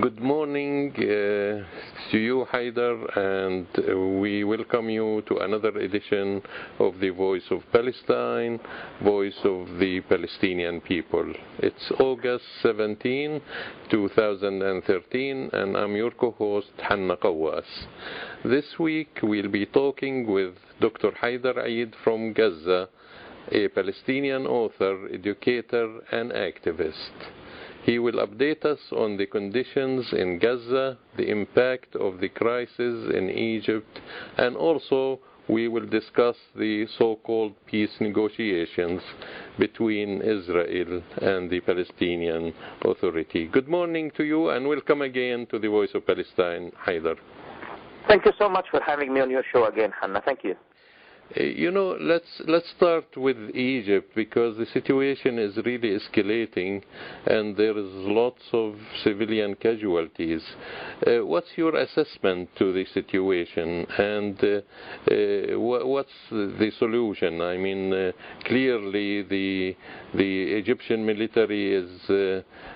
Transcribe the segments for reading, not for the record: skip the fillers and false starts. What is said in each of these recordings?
Good morning to you, Haidar, and we welcome you to another edition of the Voice of Palestine, Voice of the Palestinian People. It's August 17, 2013, and I'm your co-host, Hanna Qawas. This week we'll be talking with Dr. Haidar Eid from Gaza, a Palestinian author, educator, and activist. He will update us on the conditions in Gaza, the impact of the crisis in Egypt, and also we will discuss the so-called peace negotiations between Israel and the Palestinian Authority. Good morning to you and welcome again to the Voice of Palestine, Haidar. Thank you so much for having me on your show again, Hanna. Thank you. Let's start with Egypt, because the situation is really escalating and there is lots of civilian casualties. What's your assessment to the situation, and what's the solution? I mean, clearly the Egyptian military is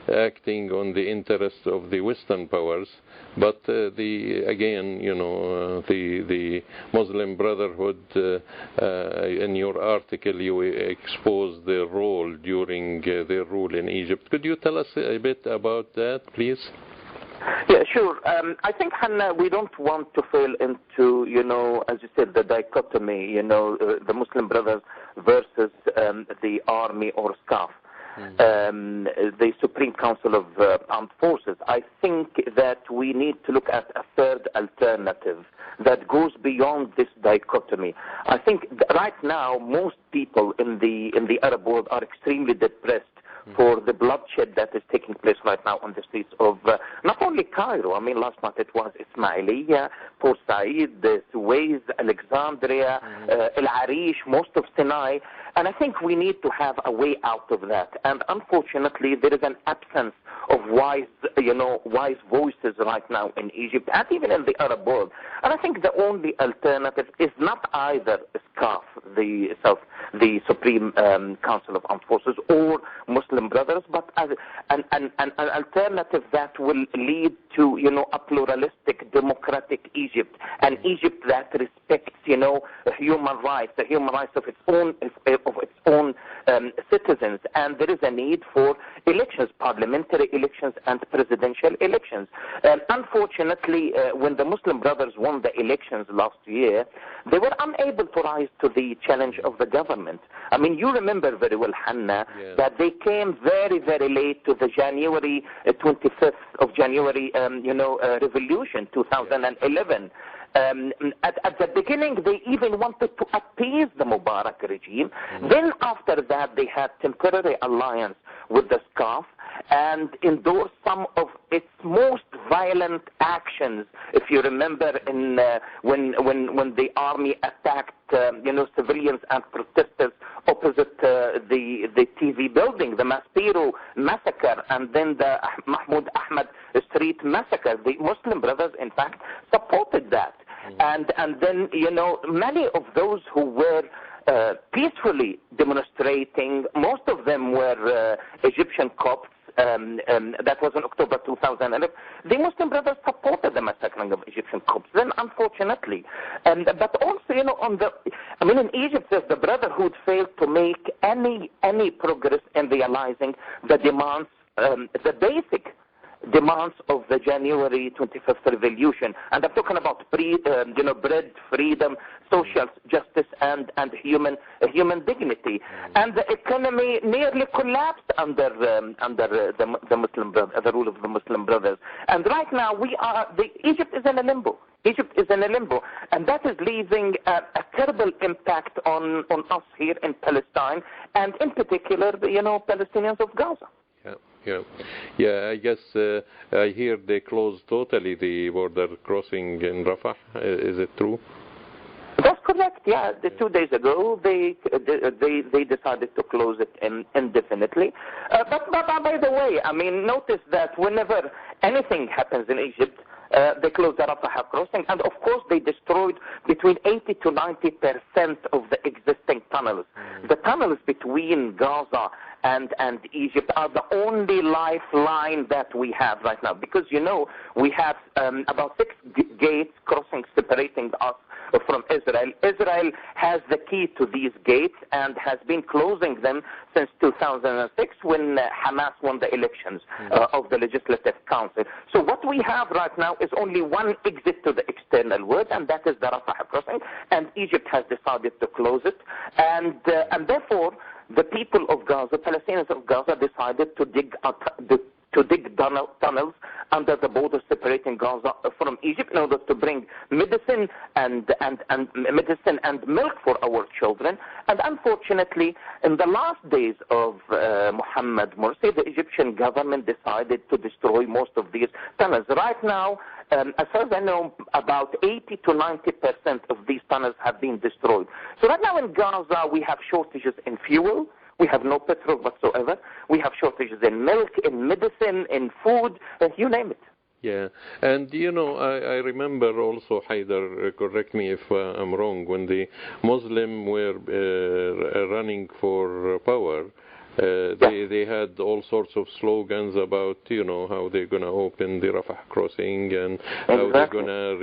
acting on the interest of the Western powers, but the Muslim Brotherhood, in your article you expose their role during their rule in Egypt. Could you tell us a bit about that, please? Yeah, sure. I think, Hanna, we don't want to fall into, as you said, the dichotomy, the Muslim Brothers versus the army or SCAF. The Supreme Council of Armed Forces. I think that we need to look at a third alternative that goes beyond this dichotomy. I think right now most people in the Arab world are extremely depressed for the bloodshed that is taking place right now on the streets of not only Cairo. I mean, last month it was Ismailia, Port Said, Suez, Alexandria, El Arish, most of Sinai. And I think we need to have a way out of that. And unfortunately, there is an absence of wise voices right now in Egypt and even in the Arab world. And I think the only alternative is not either SCAF, the Supreme Council of Armed Forces, or Muslim Brothers, but an alternative that will lead to, a pluralistic, democratic Egypt, an Egypt that respects, human rights, the human rights of its own citizens. And there is a need for elections, parliamentary elections and presidential elections. Unfortunately, when the Muslim Brothers won the elections last year, they were unable to rise to the challenge of the government. I mean, you remember very well, Hanna, that they came very, very late to the January 25th of January, revolution, 2011. At the beginning, they even wanted to appease the Mubarak regime. Then after that, they had temporary alliance with the SCAF and endorsed some of its most violent actions. If you remember, when the army attacked, civilians and protesters opposite the TV building, the Maspero massacre, and then the Mahmoud Ahmad Street massacre, the Muslim Brothers, in fact, supported that. And then, many of those who were peacefully demonstrating, most of them were Egyptian Copts. That was in October 2011. The Muslim Brothers supported the massacring of Egyptian Copts. Then, unfortunately, but also, in Egypt, the Brotherhood failed to make any progress in realizing the demands, the basic demands of the January 25th revolution. And I'm talking about bread, freedom, social justice, and human dignity. And the economy nearly collapsed under the Muslim the rule of the Muslim Brothers. And right now Egypt is in a limbo. Egypt is in a limbo, and that is leaving a terrible impact on us here in Palestine, and in particular, Palestinians of Gaza. Yeah. I guess I hear they closed totally the border crossing in Rafah. Is it true? That's correct. Yeah, 2 days ago they decided to close it indefinitely. But by the way, I mean, notice that whenever anything happens in Egypt, they closed the Rafah crossing, and of course they destroyed between 80 to 90% of the existing tunnels. The tunnels between Gaza and Egypt are the only lifeline that we have right now. Because, we have about 6 gates crossing, separating us from Israel. Israel has the key to these gates and has been closing them since 2006 when Hamas won the elections of the Legislative Council. So what we have right now is only one exit to the external world, and that is the Rafah crossing, and Egypt has decided to close it. And therefore, the people of Gaza, Palestinians of Gaza, decided to dig tunnels under the border separating Gaza from Egypt in order to bring medicine and milk for our children. And unfortunately, in the last days of Mohammed Morsi, the Egyptian government decided to destroy most of these tunnels. Right now, as far as I know, about 80 to 90% of these tunnels have been destroyed. So right now in Gaza, we have shortages in fuel. We have no petrol whatsoever. We have shortages in milk, in medicine, in food, you name it. Yeah, and I remember also, Haidar, correct me if I'm wrong, when the Muslims were running for power, they had all sorts of slogans about, how they're going to open the Rafah crossing and how they're going to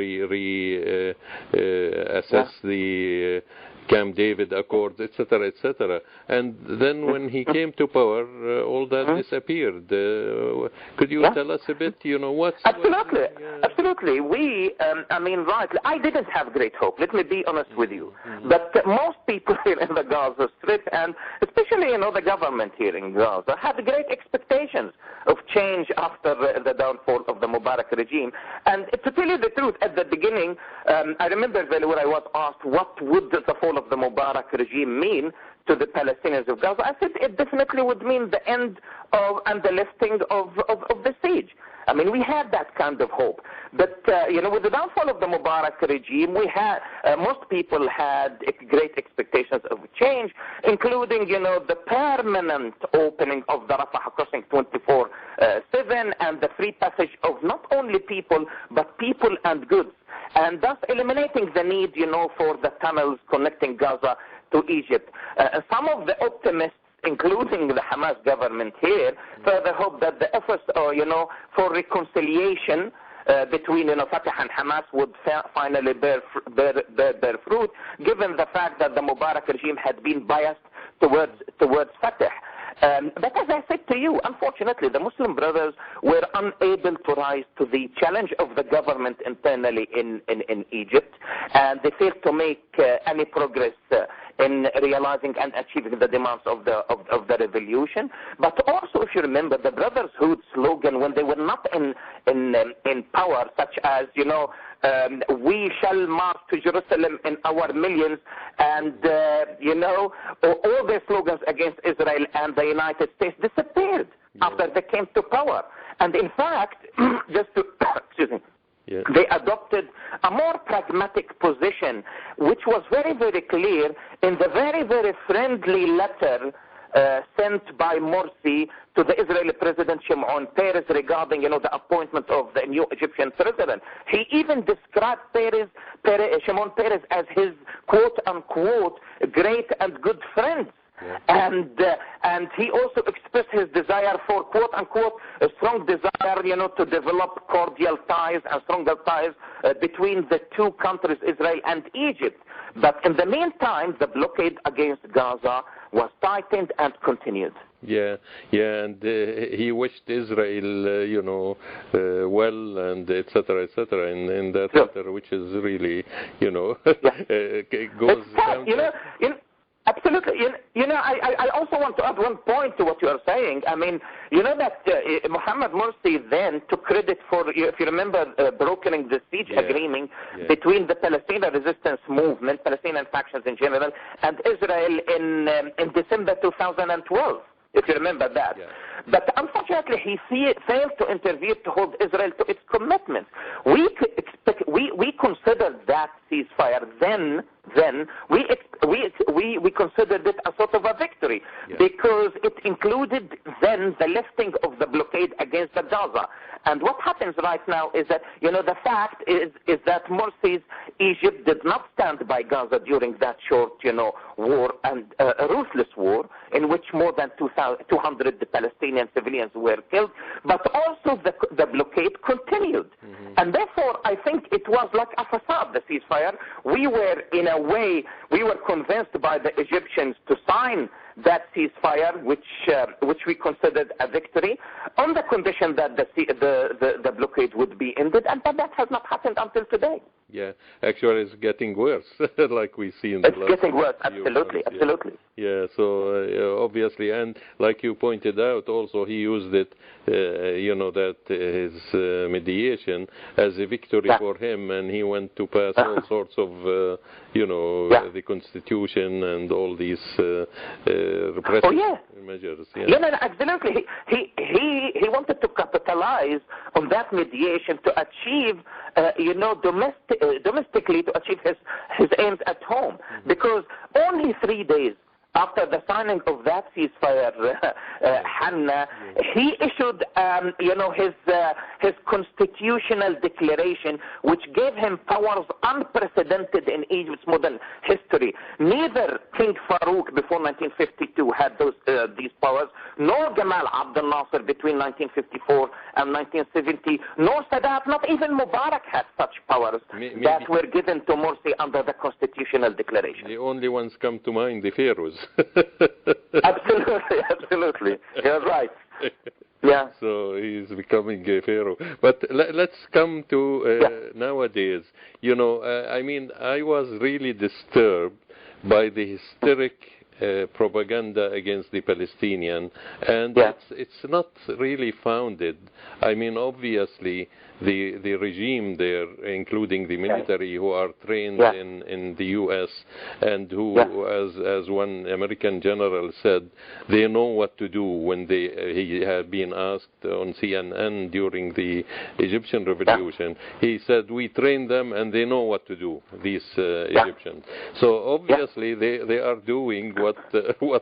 assess the Camp David Accord, etc., etc. And then when he came to power, all that disappeared. Could you tell us a bit, what's... Absolutely. Absolutely. Rightly, I didn't have great hope. Let me be honest with you. But most people here in the Gaza Strip, and especially, the government here in Gaza, had great expectations of change after the downfall of the Mubarak regime. And to tell you the truth, at the beginning, I remember when I was asked what would the fall of the Mubarak regime mean to the Palestinians of Gaza. I said it definitely would mean the end of and the lifting of the siege. We had that kind of hope. But, with the downfall of the Mubarak regime, most people had great expectations of change, including, the permanent opening of the Rafah crossing 24/7 and the free passage of not only people, but people and goods, and thus eliminating the need, for the tunnels connecting Gaza to Egypt. Some of the optimists, including the Hamas government here, further hope that the efforts, for reconciliation between Fatah and Hamas would finally bear fruit, given the fact that the Mubarak regime had been biased towards Fatah. But as I said to you, unfortunately, the Muslim brothers were unable to rise to the challenge of the government internally in Egypt, and they failed to make any progress in realizing and achieving the demands of the revolution. But also, if you remember, the Brotherhood slogan when they were not in power, such as, we shall march to Jerusalem in our millions, and, all their slogans against Israel and the United States disappeared after they came to power. And in fact, excuse me, they adopted a more pragmatic position, which was very, very clear in the very, very friendly letter sent by Morsi to the Israeli President Shimon Peres regarding, the appointment of the new Egyptian president. He even described Shimon Peres as his quote-unquote great and good friend. And he also expressed his desire for, quote-unquote, a strong desire, to develop cordial ties and stronger ties between the two countries, Israel and Egypt. But in the meantime, the blockade against Gaza was tightened and continued. Yeah, and he wished Israel, well, and etc., in that letter, which is really, goes down. Absolutely. I also want to add one point to what you are saying. That Mohammed Morsi then took credit for, if you remember, brokering the siege agreement between the Palestinian resistance movement, Palestinian factions in general, and Israel in December 2012. If you remember that. Yeah. But unfortunately, he failed to intervene to hold Israel to its commitments. We considered that ceasefire then then we considered it a sort of a victory, because it included then the lifting of the blockade against the Gaza. And what happens right now is that, the fact is that Morsi's Egypt did not stand by Gaza during that short, war, and a ruthless war in which more than 200 Palestinian civilians were killed, but also the blockade continued. And therefore, I think it was like a facade, the ceasefire. We were convinced by the Egyptians to sign that ceasefire, which we considered a victory, on the condition that the blockade would be ended, and that has not happened until today. Yeah, actually it's getting worse, like we see in the last It's getting worse, absolutely, months. absolutely. Yeah, so obviously, and like you pointed out, also he used it, that his mediation as a victory for him, and he went to pass all sorts of, the Constitution and all these repressive measures. No, absolutely. He wanted to capitalize on that mediation to achieve, domestically to achieve his aims at home, because only 3 days after the signing of that ceasefire, Hannah, he issued, his constitutional declaration, which gave him powers unprecedented in Egypt's modern history. Neither King Farouk before 1952 had these powers, nor Gamal Abdel Nasser between 1954 and 1970, nor Sadat, not even Mubarak had such powers that were given to Morsi under the constitutional declaration. The only ones come to mind, the pharaohs. Absolutely. You're right. Yeah. So he's becoming a pharaoh. But let's come to nowadays. I was really disturbed by the hysteric propaganda against the Palestinian, and it's not really founded. Obviously, the regime there, including the military who are trained in the U.S. and who, as one American general said, they know what to do when he had been asked on CNN during the Egyptian Revolution. He said, we train them and they know what to do, these Egyptians. So obviously they are doing what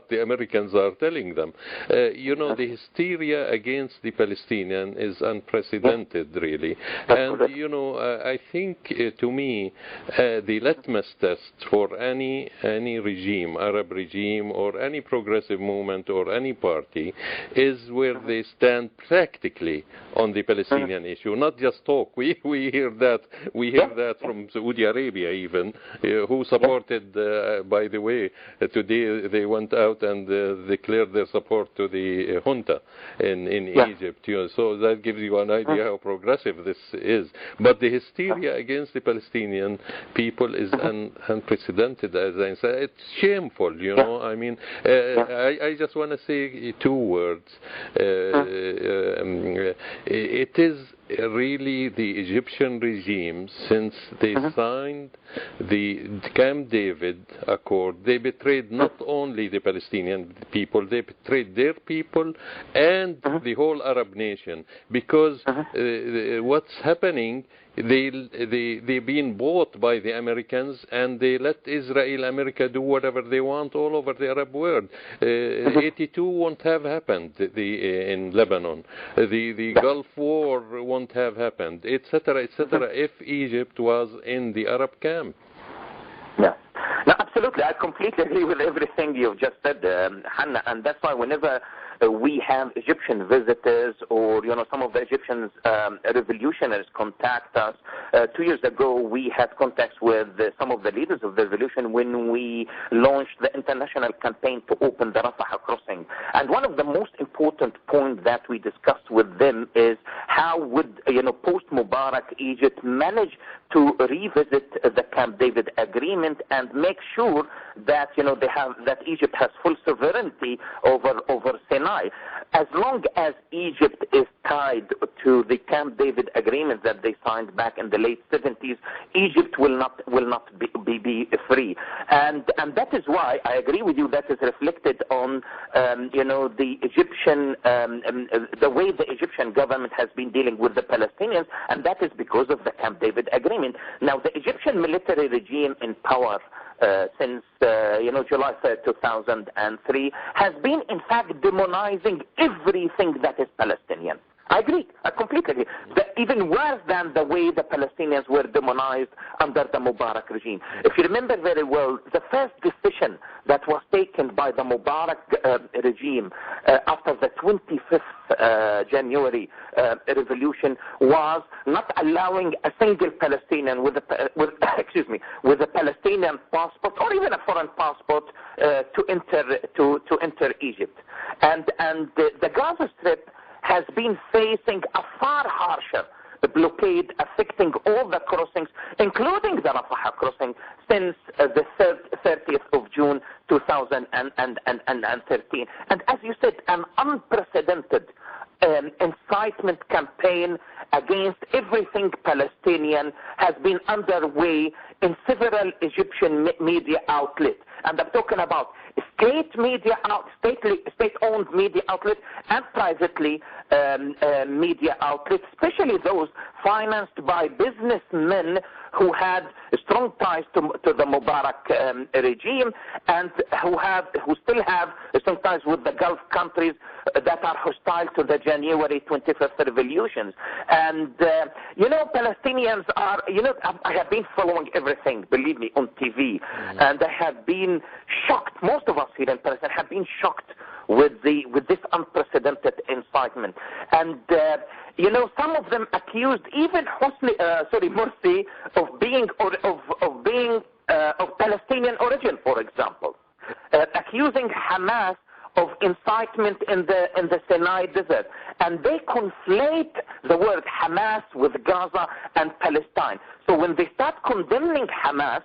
the Americans are telling them. The hysteria against the Palestinian is unprecedented, really. And, I think, to me, the litmus test for any regime, Arab regime, or any progressive movement, or any party, is where they stand practically on the Palestinian issue, not just talk. We hear that from Saudi Arabia, even, who supported, by the way, today they went out and declared their support to the junta in Egypt. So that gives you an idea how progressive this is. But the hysteria against the Palestinian people is unprecedented, as I said. It's shameful, I just want to say 2 words. It is really the Egyptian regime, since they signed the Camp David Accord, they betrayed not only the Palestinian people, they betrayed their people and the whole Arab nation, because what's happening, they've been bought by the Americans, and they let Israel, America do whatever they want all over the Arab world. 82 won't have happened in Lebanon. The Gulf War won't have happened, etc., if Egypt was in the Arab camp. Yeah. No, absolutely. I completely agree with everything you've just said, Hannah, and that's why whenever we have Egyptian visitors, or some of the Egyptian revolutionaries contact us. 2 years ago, we had contacts with some of the leaders of the revolution when we launched the international campaign to open the Rafah crossing. And one of the most important points that we discussed with them is how would post-Mubarak Egypt manage to revisit the Camp David agreement and make sure that that Egypt has full sovereignty over Sinai. As long as Egypt is tied to the Camp David agreement that they signed back in the late 70s, Egypt will not be free. And that is why I agree with you, that is reflected on the Egyptian the way the Egyptian government has been dealing with the Palestinians, and that is because of the Camp David agreement. Now, the Egyptian military regime in power since July 3rd, 2003 has been in fact demonizing everything that is Palestinian. I agree. I completely agree. Even worse than the way the Palestinians were demonized under the Mubarak regime. If you remember very well, the first decision that was taken by the Mubarak regime after the 25th January revolution was not allowing a single Palestinian with a Palestinian passport or even a foreign passport to enter Egypt. And the Gaza Strip has been facing a far harsher blockade affecting all the crossings, including the Rafah crossing, since the 30th of June 2013. And as you said, an unprecedented incitement campaign against everything Palestinian has been underway in several Egyptian media outlets. And I'm talking about state-owned media outlets and privately media outlets, especially those financed by businessmen who had strong ties to the Mubarak regime and who still have strong ties with the Gulf countries that are hostile to the January 25th revolutions. And, Palestinians are, I have been following everything, believe me, on TV, and I have been shocked. Most of us here in Palestine have been shocked with this unprecedented incitement. And, some of them accused even Morsi of being of Palestinian origin, for example, accusing Hamas of incitement in the Sinai desert, and they conflate the word Hamas with Gaza and Palestine. So when they start condemning Hamas,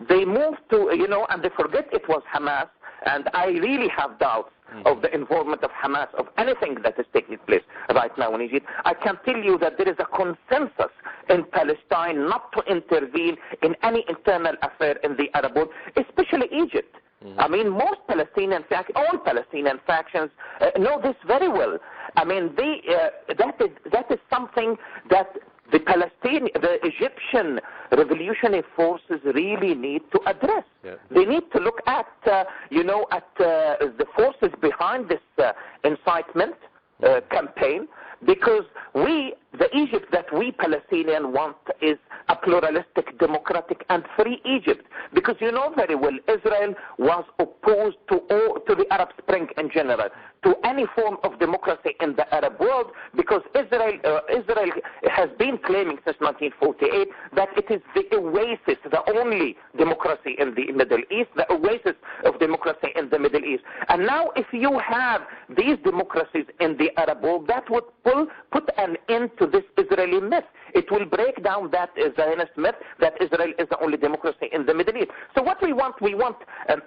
they move to and they forget it was Hamas. And I really have doubts of the involvement of Hamas, of anything that is taking place right now in Egypt. I can tell you that there is a consensus in Palestine not to intervene in any internal affair in the Arab world, especially Egypt. I mean, all Palestinian factions know this very well. I mean, that is something that the Egyptian revolutionary forces really need to address. Yeah. They need to look at, the forces behind this incitement campaign, because the Egypt that we Palestinians want is a pluralistic, democratic, and free Egypt. Because you know very well, Israel was opposed to the Arab Spring in general, to any form of democracy in the Arab world, because Israel has been claiming since 1948 that it is the oasis, the only democracy in the Middle East, the oasis of democracy in the Middle East. And now if you have these democracies in the Arab world, that would put an end to this Israeli myth. It will break down that Zionist myth that Israel is the only democracy in the Middle East. So what we want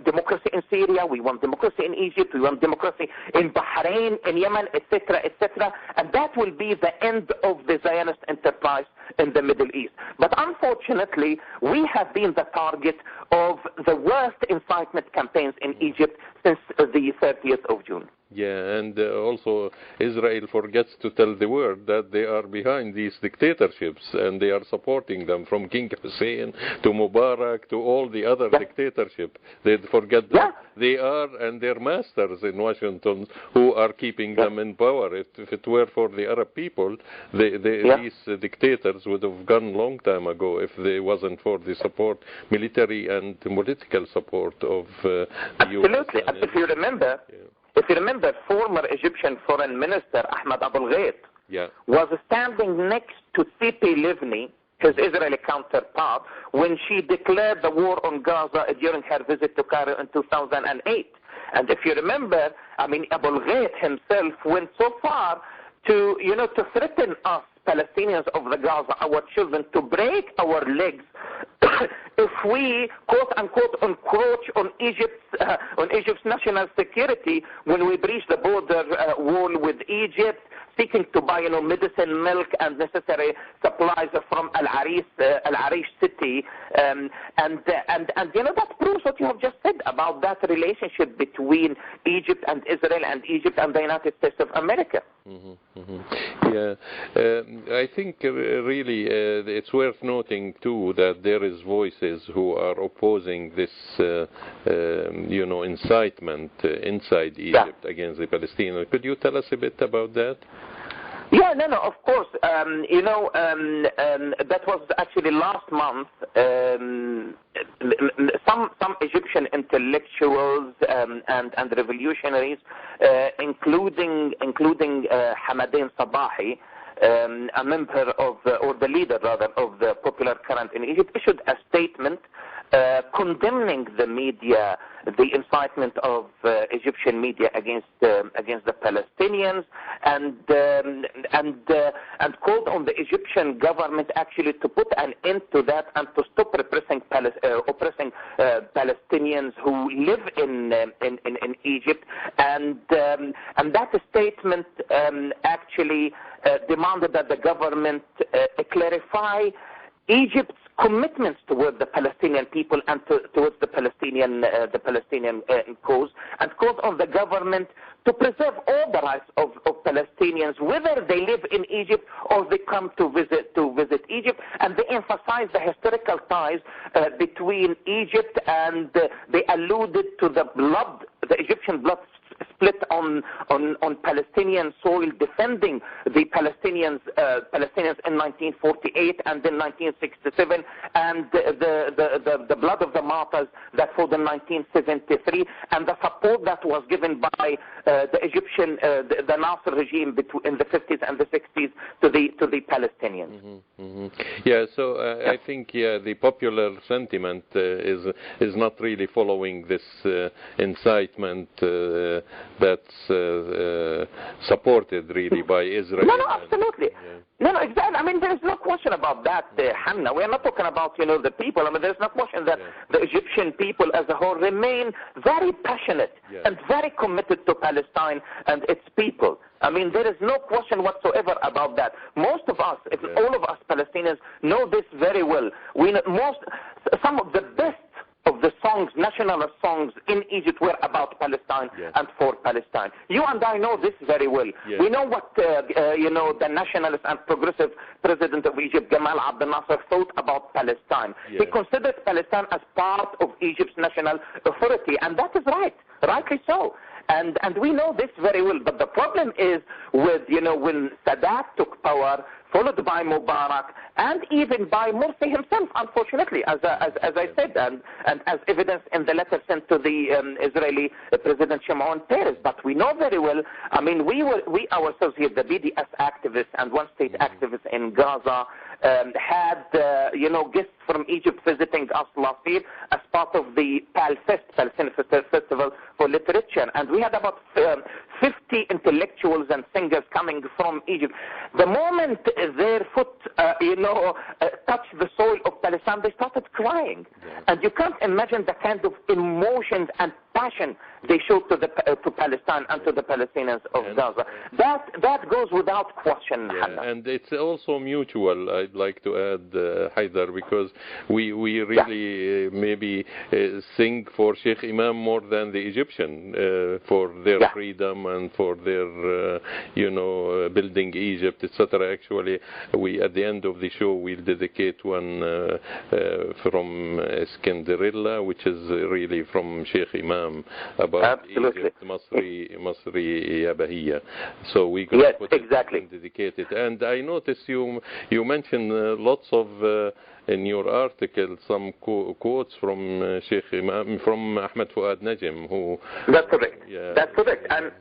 democracy in Syria, we want democracy in Egypt, we want democracy in Bahrain, in Yemen, etc., etc., and that will be the end of the Zionist enterprise in the Middle East. But unfortunately, we have been the target of the worst incitement campaigns in Egypt since the 30th of June. Yeah, and also Israel forgets to tell the world that they are behind these dictatorships and they are supporting them, from King Hussein to Mubarak to all the other dictatorships. They forget that they are and their masters in Washington who are keeping them in power. If it were for the Arab people, these dictators would have gone a long time ago if they wasn't for the support, military and political support of the Absolutely. If you remember, former Egyptian Foreign Minister Ahmad Fouad Njem was standing next to Tzipi Livni, his Israeli counterpart, when she declared the war on Gaza during her visit to Cairo in 2008. And if you remember, Fouad Njem himself went so far to threaten us Palestinians of the Gaza, our children, to break our legs if we, quote unquote, encroach on Egypt's national security when we breach the border wall with Egypt, seeking to buy, medicine, milk, and necessary supplies from Al-Arish city, and that proves what you have just said about that relationship between Egypt and Israel, and Egypt and the United States of America. Yeah, I think really it's worth noting too that there is voices who are opposing this, incitement inside Egypt against the Palestinians. Could you tell us a bit about that? Yeah, no, of course. That was actually last month. Some Egyptian intellectuals and revolutionaries, including Hamadan Sabahi, a member of, or the leader rather, of the Popular Current in Egypt, issued a statement condemning the media, the incitement of Egyptian media against the Palestinians, and called on the Egyptian government actually to put an end to that and to stop oppressing Palestinians who live in Egypt, and that statement actually demanded that the government clarify Egypt's commitments toward the Palestinian people and towards the Palestinian cause, and called on the government to preserve all the rights of Palestinians, whether they live in Egypt or they come to visit Egypt. And they emphasized the historical ties between Egypt, and they alluded to the Egyptian blood split on Palestinian soil, defending the Palestinians in 1948 and in 1967, and the blood of the martyrs that followed in 1973, and the support that was given by the Egyptian, the Nasser regime in the 50s and the 60s to the Palestinians. Yeah, so I think the popular sentiment is not really following this incitement that's supported really by Israel. No, absolutely. No, exactly. I mean, there's no question about that, Hannah. We're not talking about, the people. I mean, there's no question that the Egyptian people as a whole remain very passionate and very committed to Palestine and its people. I mean, there is no question whatsoever about that. Most of us, if all of us Palestinians, know this very well. Some of the best of the songs, national songs in Egypt, were about Palestine and for Palestine. You and I know this very well. We know what the nationalist and progressive president of Egypt, Gamal Abdel Nasser, thought about Palestine. He considered Palestine as part of Egypt's national authority, and that is right, rightly so. And we know this very well. But the problem is with, when Sadat took power, followed by Mubarak, and even by Morsi himself, unfortunately, as I said, and as evidence in the letter sent to the Israeli President Shimon Peres. But we know very well, I mean, we ourselves here, the BDS activists and one-state activists in Gaza, had, guests from Egypt visiting us last year as part of the PALFest, Palestinian Festival for Literature. And we had about 50 intellectuals and singers coming from Egypt. The moment their foot, touched the soil of Palestine, they started crying. And you can't imagine the kind of emotions and passion they showed to Palestine and to the Palestinians of Gaza. That goes without question. And it's also mutual, I'd like to add, Haidar, because we really maybe sing for Sheik Imam more than the Egyptian for their freedom and for their, building Egypt, etc. Actually, at the end of the show, we'll dedicate one from Eskenderella, which is really from Sheik Imam, about Egypt, Masri Yabahiyya. So we're going to put it and dedicate it. And I noticed you mentioned lots of in your article some quotes from Sheikh Imam, from Ahmad Fouad Njem, who... That's correct. That's correct. And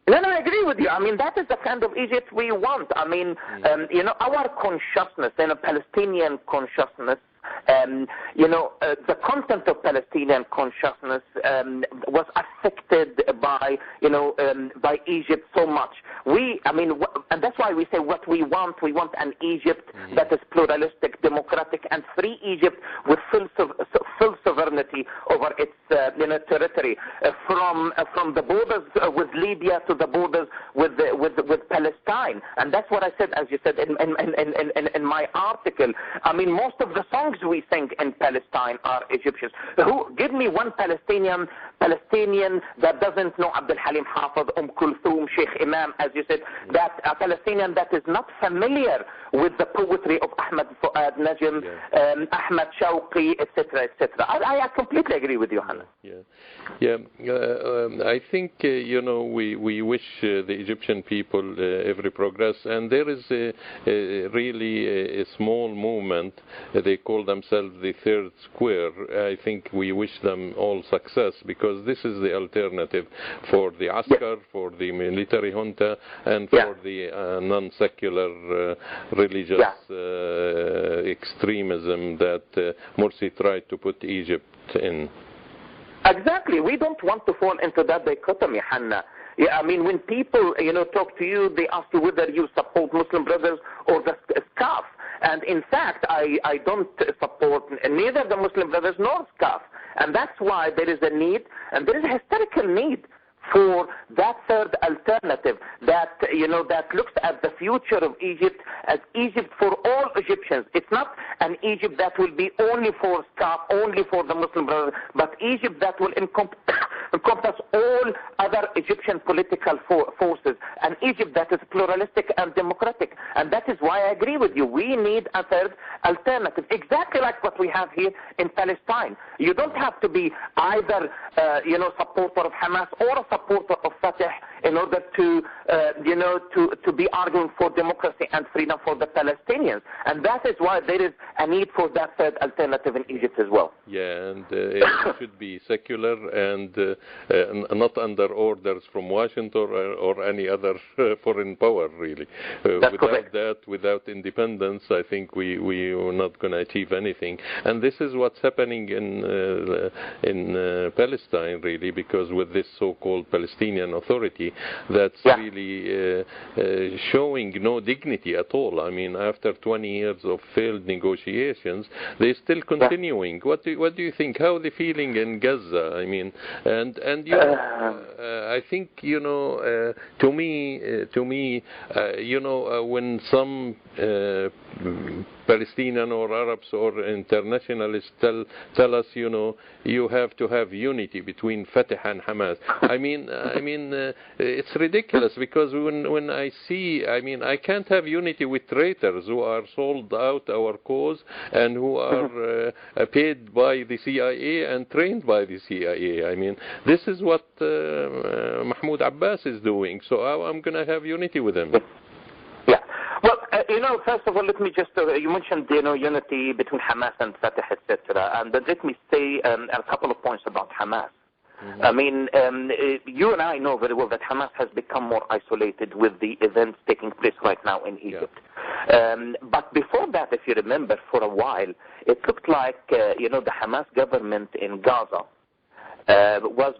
no, I agree with you. I mean, that is the kind of Egypt we want. I mean, our consciousness, Palestinian consciousness, The content of Palestinian consciousness was affected by, by Egypt so much. And that's why we say what we want an Egypt that is pluralistic, democratic, and free Egypt with full sovereignty over its territory, from the borders with Libya to the borders with Palestine. And that's what I said, as you said in my article. Most of the songs we sing in Palestine are Egyptians. Give me one Palestinian that doesn't know Abdul Halim Hafez, Kulthum, Sheik Imam, as you said, that a Palestinian that is not familiar with the poetry of Ahmad Fouad Njem, Ahmad Shawqi, etc., etc. I completely agree with you, Hannah. I think we wish the Egyptian people every progress, and there is really a small movement. They call themselves the Third Square. I think we wish them all success, because this is the alternative for the Askar, for the military junta, and for the non-secular religious extremism that Morsi tried to put Egypt in. Exactly. We don't want to fall into that dichotomy, Hannah. When people, talk to you, they ask you whether you support Muslim Brothers or the SCAF. And in fact, I don't support neither the Muslim Brothers nor SCAF. And that's why there is a need, and there is a historical need for that third alternative that looks at the future of Egypt as Egypt for all Egyptians. It's not an Egypt that will be only for SCAF, only for the Muslim Brothers, but Egypt that will encompass all other Egyptian political forces, an Egypt that is pluralistic and democratic. And that is why I agree with you. We need a third alternative, exactly like what we have here in Palestine. You don't have to be either supporter of Hamas or a supporter of Fatah in order to be arguing for democracy and freedom for the Palestinians. And that is why there is a need for that third alternative in Egypt as well. And it should be secular and not under orders from Washington or any other foreign power, really. Without independence, I think we are not going to achieve anything. And this is what's happening in Palestine, really, because with this so-called Palestinian Authority, that's really showing no dignity at all. After 20 years of failed negotiations, they're still continuing. What do you think? How are they feeling in Gaza? I think to me, when some Palestinian or Arabs or internationalists tell us, you have to have unity between Fatah and Hamas. It's ridiculous, because when I see, I can't have unity with traitors who are sold out our cause and who are paid by the CIA and trained by the CIA. This is what Mahmoud Abbas is doing. So I'm going to have unity with him. Well, first of all, let me just, you mentioned, unity between Hamas and Fatah, etc. And let me say a couple of points about Hamas. You and I know very well that Hamas has become more isolated with the events taking place right now in Egypt. But before that, if you remember, for a while, it looked like, the Hamas government in Gaza was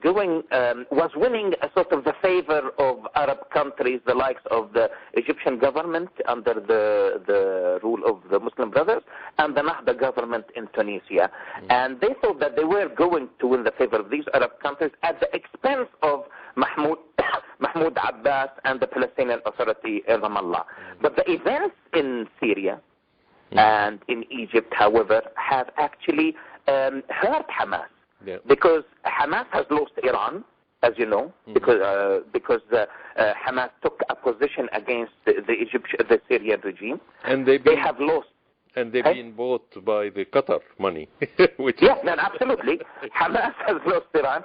winning a sort of the favor of Arab countries, the likes of the Egyptian government under the rule of the Muslim Brothers, and the Nahda government in Tunisia. And they thought that they were going to win the favor of these Arab countries at the expense of Mahmoud Abbas and the Palestinian Authority in Ramallah. But the events in Syria and in Egypt, however, have actually hurt Hamas. Because Hamas has lost Iran, as you know, because Hamas took a position against the Syrian regime, and they have lost. And they've been bought by the Qatar money. Absolutely. Hamas has lost Iran.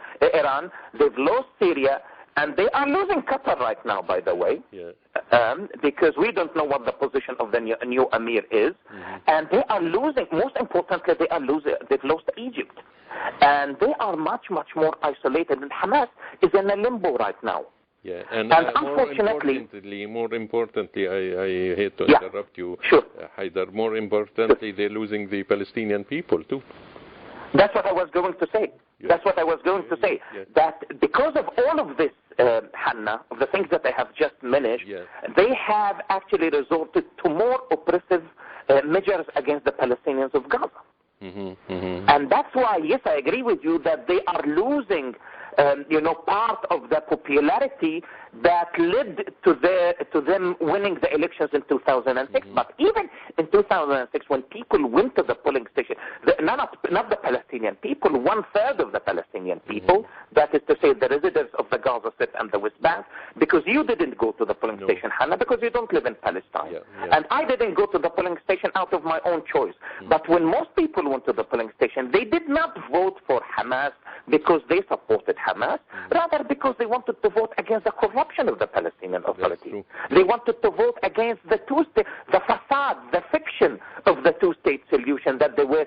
They've lost Syria, and they are losing Qatar right now, by the way, because we don't know what the position of the new Emir is, and they are losing. Most importantly, they've lost Egypt. And they are much, much more isolated. And Hamas is in a limbo right now. Yeah, and unfortunately, more importantly, I hate to interrupt you, sure. Haidar, more importantly, they're losing the Palestinian people too. That's what I was going to say. Yeah. That's what I was going to say. Yeah. That because of all of this, Hannah, of the things that I have just mentioned, they have actually resorted to more oppressive measures against the Palestinians of Gaza. And that's why, yes, I agree with you that they are losing part of the popularity that led to them winning the elections in 2006. But even in 2006, when people went to the polling station, not the Palestinian people, 1/3 of the Palestinian people, that is to say the residents of the Gaza City and the West Bank, because you didn't go to the polling station, Hannah, because you don't live in Palestine. And I didn't go to the polling station out of my own choice. But when most people went to the polling station, they did not vote for Hamas because they supported Hamas, rather because they wanted to vote against the corruption of the Palestinian Authority. They wanted to vote against the the facade, the fiction of the two-state solution that they were,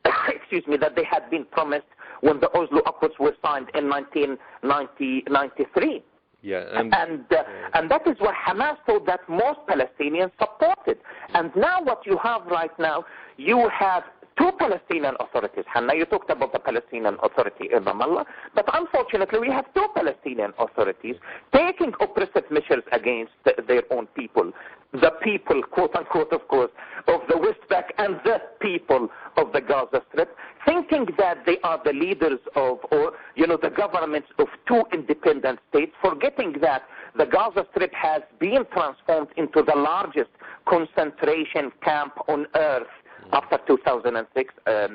that they had been promised when the Oslo Accords were signed in 1993. And that is what Hamas thought that most Palestinians supported. And now what you have right now, you have two Palestinian authorities. Hannah, you talked about the Palestinian Authority in Ramallah, but unfortunately we have two Palestinian authorities taking oppressive measures against their own people. The people, quote unquote, of course, of the West Bank and the people of the Gaza Strip, thinking that they are the leaders of, the governments of two independent states, forgetting that the Gaza Strip has been transformed into the largest concentration camp on earth after 2006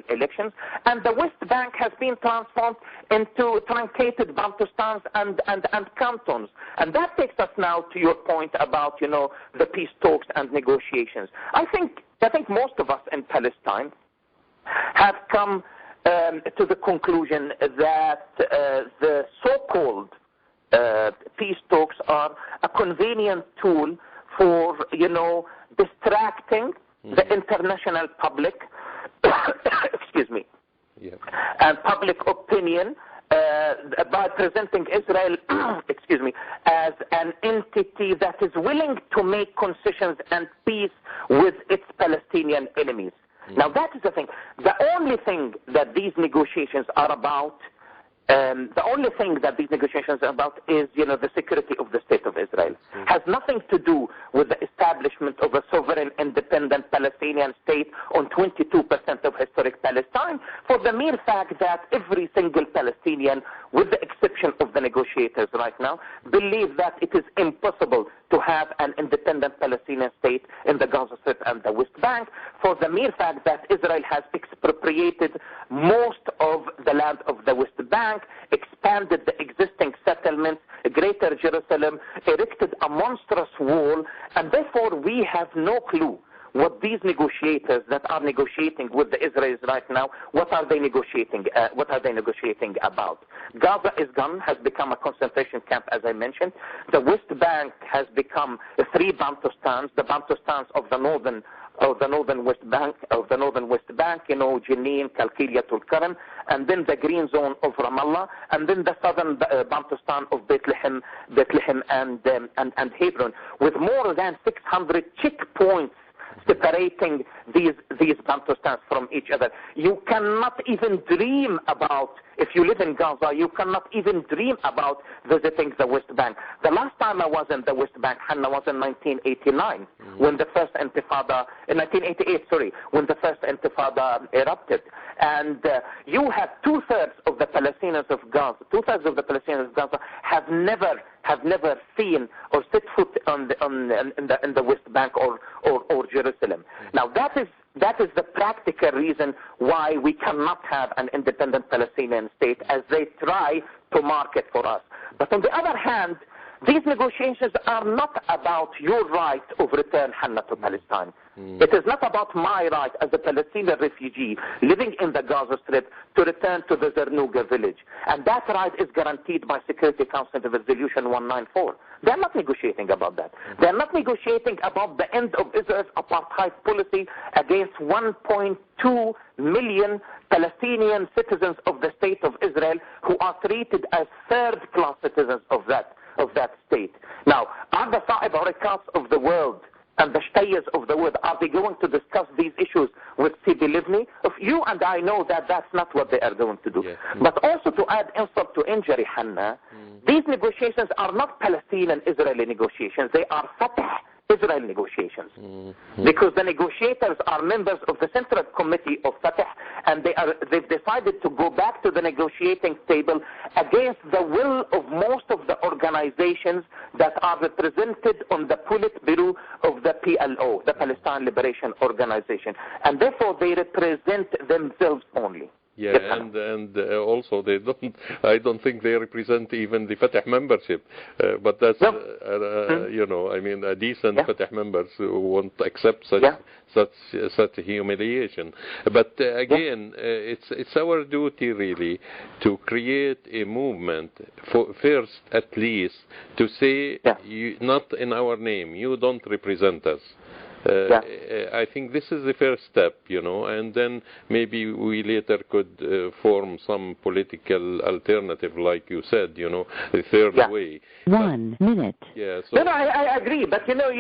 elections, and the West Bank has been transformed into truncated Bantustans and cantons. And that takes us now to your point about, the peace talks and negotiations. I think most of us in Palestine have come to the conclusion that the so-called peace talks are a convenient tool for, distracting the international public, and public opinion by presenting Israel, as an entity that is willing to make concessions and peace with its Palestinian enemies. Now that is the thing. The only thing that these negotiations are about, is, the security of the State of Israel. Has nothing to do with the establishment of a sovereign, independent Palestinian state on 22% of historic Palestine, for the mere fact that every single Palestinian, with the exception of the negotiators right now, believe that it is impossible to have an independent Palestinian state in the Gaza Strip and the West Bank, for the mere fact that Israel has expropriated most of the land of the West Bank, expanded the existing settlements, Greater Jerusalem, erected a monstrous wall, and therefore we have no clue what these negotiators that are negotiating with the Israelis right now, what are they negotiating about? Gaza is gone, has become a concentration camp, as I mentioned. The West Bank has become 3 Bantustans, the Bantustans of the northern West Bank, Jenin, Kalkilia, Tulkarem, and then the green zone of Ramallah, and then the southern Bantustan of Bethlehem and Hebron, with more than 600 checkpoints separating these Bantustans from each other. You cannot even dream about, if you live in Gaza, you cannot even dream about visiting the West Bank. The last time I was in the West Bank, Hannah, was in 1989, when the first Intifada, in 1988, sorry, when the first Intifada erupted. And you have 2/3 of the Palestinians of Gaza, 2/3 of the Palestinians of Gaza have never seen or set foot in the West Bank or Jerusalem. Now that is the practical reason why we cannot have an independent Palestinian state, as they try to market for us. But on the other hand, these negotiations are not about your right of return, Hannah, to Palestine. It is not about my right as a Palestinian refugee living in the Gaza Strip to return to the Zernuga village. And that right is guaranteed by Security Council Resolution 194. They are not negotiating about that. They are not negotiating about the end of Israel's apartheid policy against 1.2 million Palestinian citizens of the State of Israel who are treated as third-class citizens of that of that state. Now, are the Sa'ib Harakats of the world and the Shtayas of the world, are they going to discuss these issues with Sidi Livni? If you and I know that that's not what they are going to do. Yes. But also to add insult to injury, Hanna, these negotiations are not Palestine and Israeli negotiations. They are Fatah Israel negotiations. Because the negotiators are members of the Central Committee of Fatah, and they've decided to go back to the negotiating table against the will of most of the organizations that are represented on the Politburo of the PLO, the Palestine Liberation Organization. And therefore they represent themselves only. Yeah, and also I don't think they represent even the Fatah membership. But that's, you know, I mean, a decent Fatah members who won't accept such humiliation. But again, it's our duty really to create a movement, first at least, to say, not in our name, you don't represent us. I think this is the first step, you know, and then maybe we later could form some political alternative, like you said, you know, the third way. 1 minute. Yeah, so no, I agree, but you know,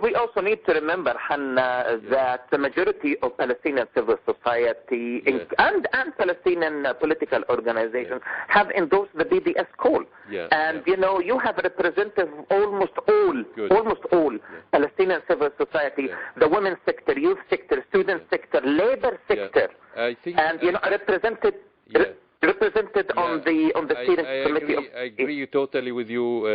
we also need to remember, Hanna, that the majority of Palestinian civil society and Palestinian political organizations have endorsed the BDS call. And you know, you have representatives almost all Palestinian civil society. The women's sector, youth sector, student sector, labor sector, I think, and you know, represented on the steering committee. I agree totally with you,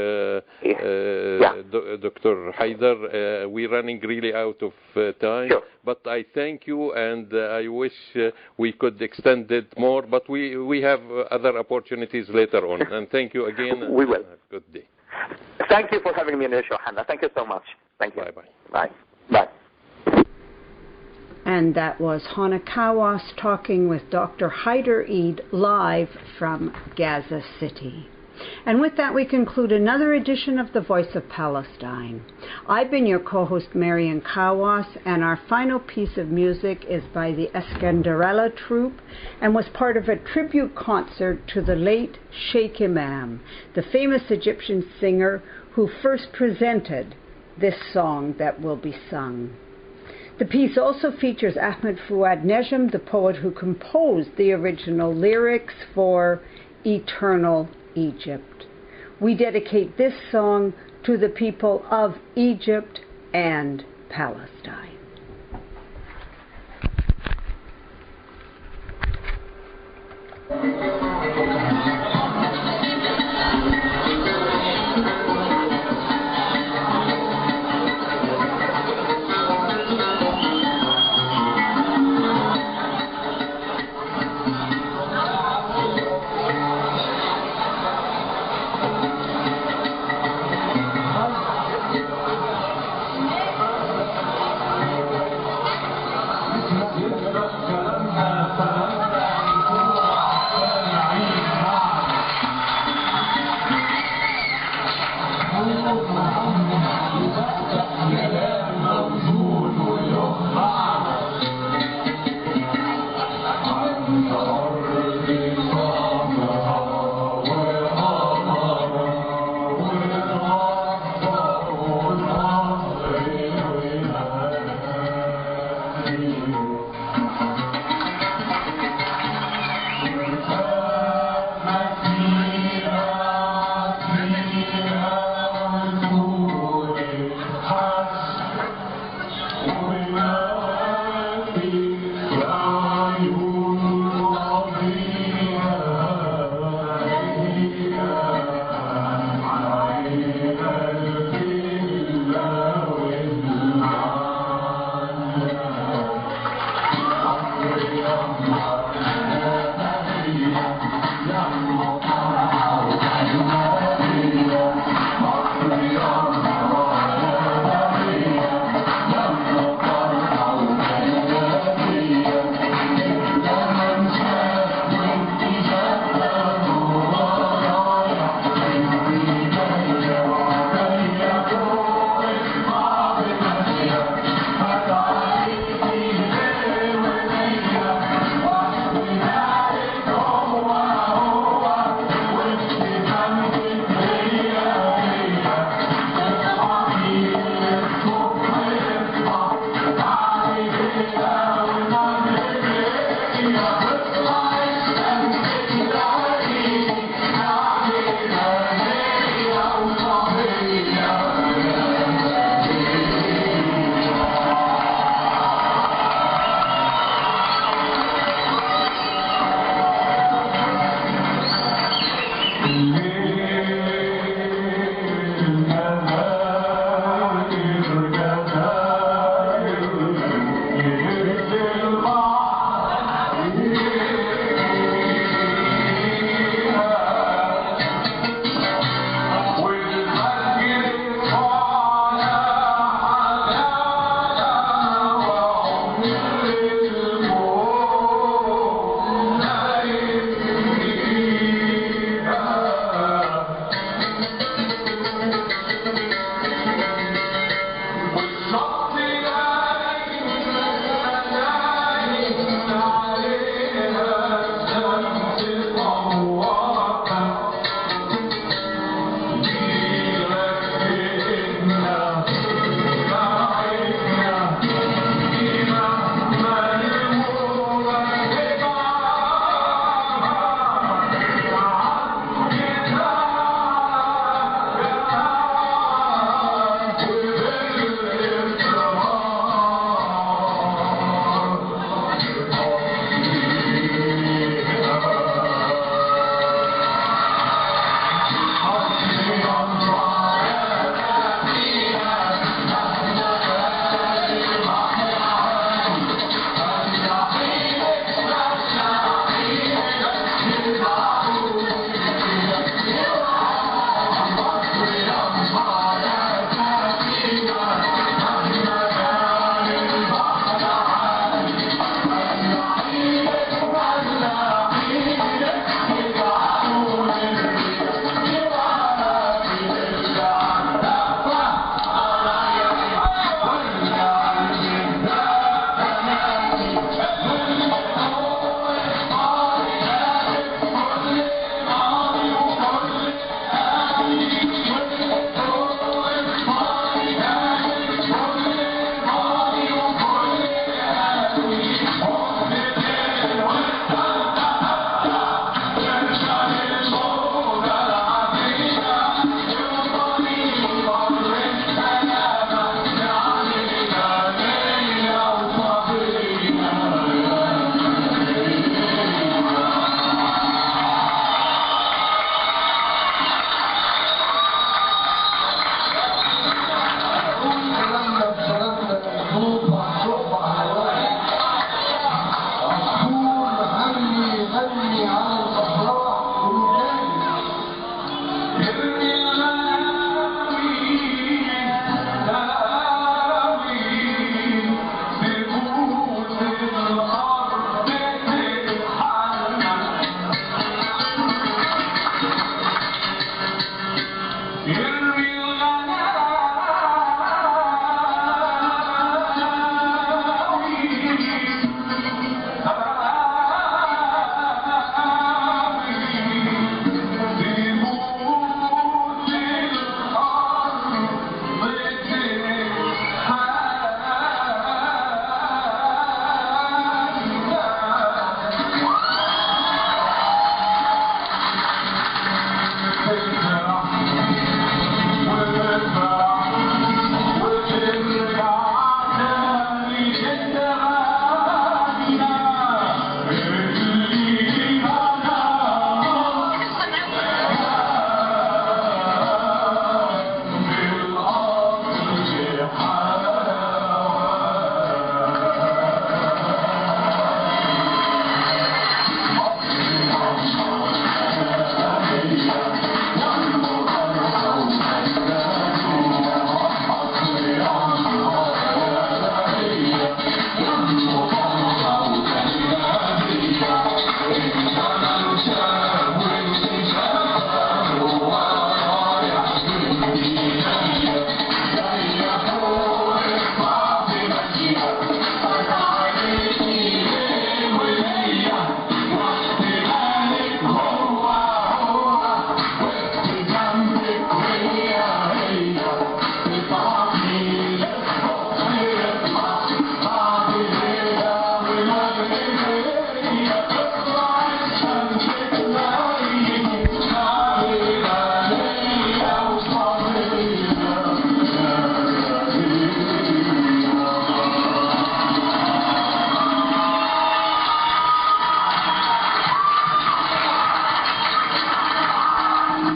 Dr. Haidar. We're running really out of time, but I thank you, and I wish we could extend it more, but we have other opportunities later on. And thank you again. We will. Have a good day. Thank you for having me on your show, Hannah. Thank you so much. Thank you. Bye-bye. Bye. Bye. And that was Hannah Kawas talking with Dr. Haidar Eid live from Gaza City. And with that, we conclude another edition of the Voice of Palestine. I've been your co-host, Marian Kawas, and our final piece of music is by the Eskenderella troupe and was part of a tribute concert to the late Sheik Imam, the famous Egyptian singer who first presented this song that will be sung. The piece also features Ahmad Fouad Njem, the poet who composed the original lyrics for Eternal Egypt. We dedicate this song to the people of Egypt and Palestine. We